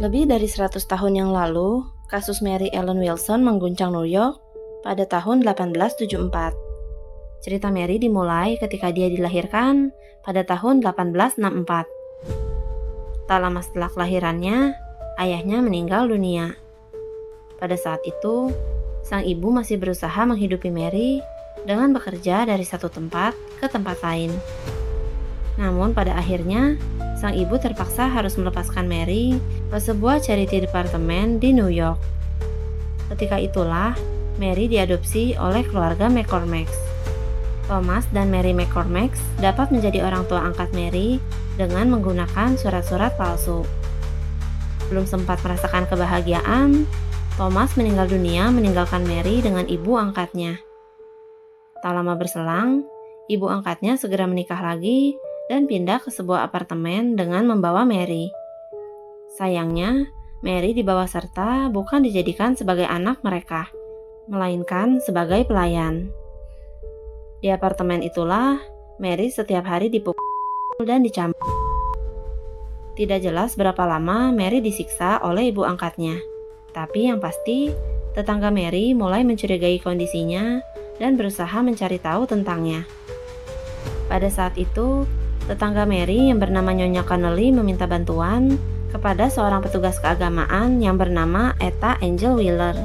Lebih dari 100 tahun yang lalu, kasus Mary Ellen Wilson mengguncang New York pada tahun 1874. Cerita Mary dimulai ketika dia dilahirkan pada tahun 1864. Tak lama setelah kelahirannya, ayahnya meninggal dunia. Pada saat itu, sang ibu masih berusaha menghidupi Mary dengan bekerja dari satu tempat ke tempat lain. Namun pada akhirnya, sang ibu terpaksa harus melepaskan Mary ke sebuah charity departemen di New York. Ketika itulah, Mary diadopsi oleh keluarga McCormack. Thomas dan Mary McCormack dapat menjadi orang tua angkat Mary dengan menggunakan surat-surat palsu. Belum sempat merasakan kebahagiaan, Thomas meninggal dunia meninggalkan Mary dengan ibu angkatnya. Tak lama berselang, ibu angkatnya segera menikah lagi dan pindah ke sebuah apartemen dengan membawa Mary. Sayangnya, Mary dibawa serta bukan dijadikan sebagai anak mereka, melainkan sebagai pelayan. Di apartemen itulah, Mary setiap hari dipukul dan dicambuk. Tidak jelas berapa lama Mary disiksa oleh ibu angkatnya, tapi yang pasti, tetangga Mary mulai mencurigai kondisinya dan berusaha mencari tahu tentangnya. Pada saat itu, tetangga Mary yang bernama Nyonya Connelly meminta bantuan kepada seorang petugas keagamaan yang bernama Etta Angel Wheeler.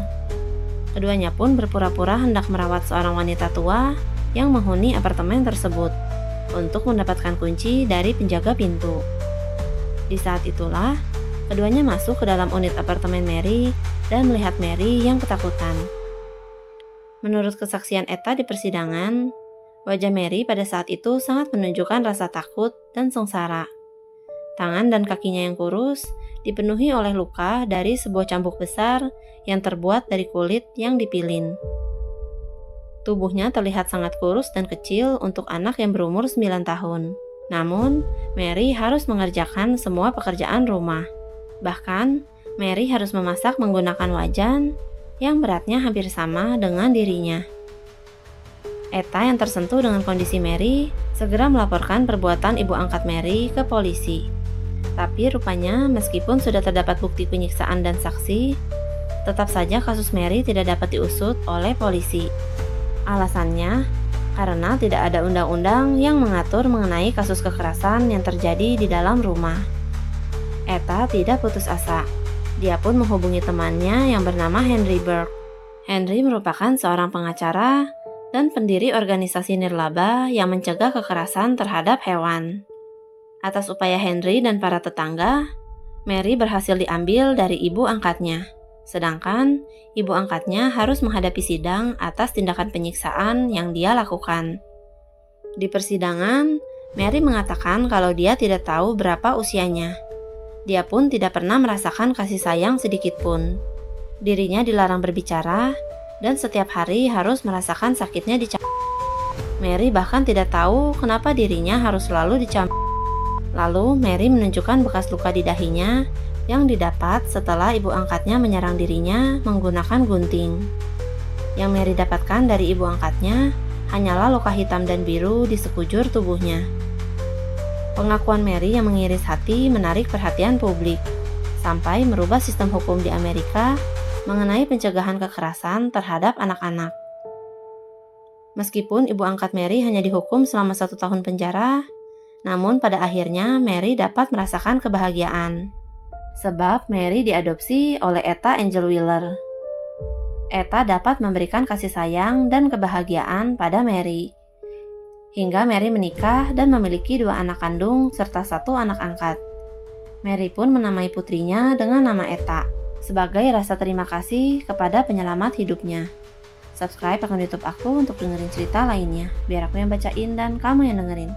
Keduanya pun berpura-pura hendak merawat seorang wanita tua yang menghuni apartemen tersebut untuk mendapatkan kunci dari penjaga pintu. Di saat itulah, keduanya masuk ke dalam unit apartemen Mary dan melihat Mary yang ketakutan. Menurut kesaksian Etta di persidangan, wajah Mary pada saat itu sangat menunjukkan rasa takut dan sengsara. Tangan dan kakinya yang kurus dipenuhi oleh luka dari sebuah cambuk besar yang terbuat dari kulit yang dipilin. Tubuhnya terlihat sangat kurus dan kecil untuk anak yang berumur 9 tahun. Namun, Mary harus mengerjakan semua pekerjaan rumah. Bahkan, Mary harus memasak menggunakan wajan yang beratnya hampir sama dengan dirinya. Etta yang tersentuh dengan kondisi Mary segera melaporkan perbuatan ibu angkat Mary ke polisi. Tapi rupanya meskipun sudah terdapat bukti penyiksaan dan saksi, tetap saja kasus Mary tidak dapat diusut oleh polisi. Alasannya, karena tidak ada undang-undang yang mengatur mengenai kasus kekerasan yang terjadi di dalam rumah. Etta tidak putus asa. Dia pun menghubungi temannya yang bernama Henry Burke. Henry merupakan seorang pengacara dan pendiri organisasi nirlaba yang mencegah kekerasan terhadap hewan. Atas upaya Henry dan para tetangga, Mary berhasil diambil dari ibu angkatnya. Sedangkan ibu angkatnya harus menghadapi sidang atas tindakan penyiksaan yang dia lakukan. Di persidangan, Mary mengatakan kalau dia tidak tahu berapa usianya. Dia pun tidak pernah merasakan kasih sayang sedikit pun. Dirinya dilarang berbicara dan setiap hari harus merasakan sakitnya dicambuk. Mary bahkan tidak tahu kenapa dirinya harus selalu dicambuk. Lalu Mary menunjukkan bekas luka di dahinya yang didapat setelah ibu angkatnya menyerang dirinya menggunakan gunting. Yang Mary dapatkan dari ibu angkatnya hanyalah luka hitam dan biru di sekujur tubuhnya. Pengakuan Mary yang mengiris hati menarik perhatian publik, sampai merubah sistem hukum di Amerika mengenai pencegahan kekerasan terhadap anak-anak. Meskipun ibu angkat Mary hanya dihukum selama 1 tahun penjara, namun pada akhirnya Mary dapat merasakan kebahagiaan. Sebab Mary diadopsi oleh Etta Angel Wheeler. Etta dapat memberikan kasih sayang dan kebahagiaan pada Mary. Hingga Mary menikah dan memiliki 2 anak kandung serta 1 anak angkat. Mary pun menamai putrinya dengan nama Etta, sebagai rasa terima kasih kepada penyelamat hidupnya. Subscribe akun YouTube aku untuk dengerin cerita lainnya, biar aku yang bacain dan kamu yang dengerin.